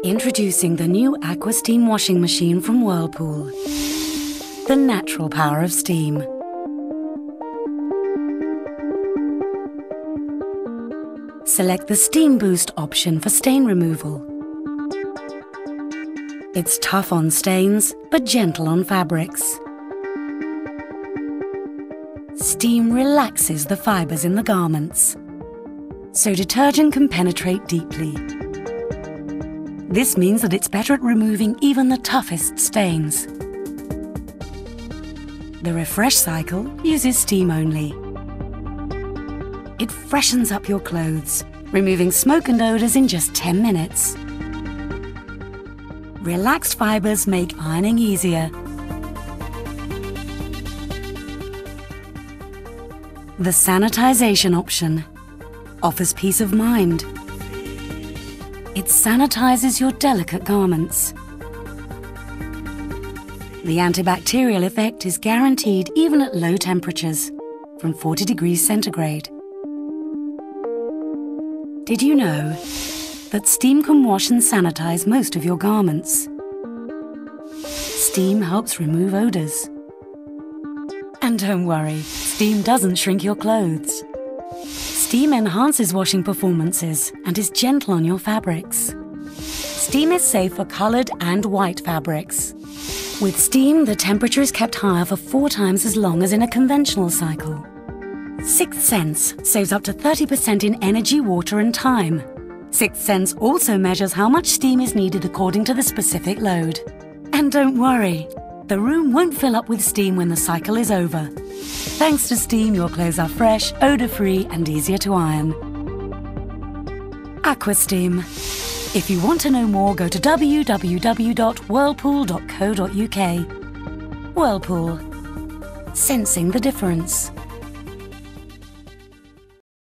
Introducing the new AquaSteam washing machine from Whirlpool. The natural power of steam. Select the Steam Boost option for stain removal. It's tough on stains, but gentle on fabrics. Steam relaxes the fibers in the garments, so detergent can penetrate deeply. This means that it's better at removing even the toughest stains. The refresh cycle uses steam only. It freshens up your clothes, removing smoke and odours in just 10 minutes. Relaxed fibres make ironing easier. The sanitization option offers peace of mind. It sanitizes your delicate garments. The antibacterial effect is guaranteed even at low temperatures, from 40 degrees centigrade. Did you know that steam can wash and sanitize most of your garments? Steam helps remove odors. And don't worry, steam doesn't shrink your clothes. Steam enhances washing performances and is gentle on your fabrics. Steam is safe for coloured and white fabrics. With steam, the temperature is kept higher for 4 times as long as in a conventional cycle. Sexto Sense saves up to 30% in energy, water and time. Sexto Sense also measures how much steam is needed according to the specific load. And don't worry, the room won't fill up with steam when the cycle is over. Thanks to steam, your clothes are fresh, odour-free and easier to iron. AquaSteam. If you want to know more, go to www.whirlpool.co.uk. Whirlpool. Sensing the difference.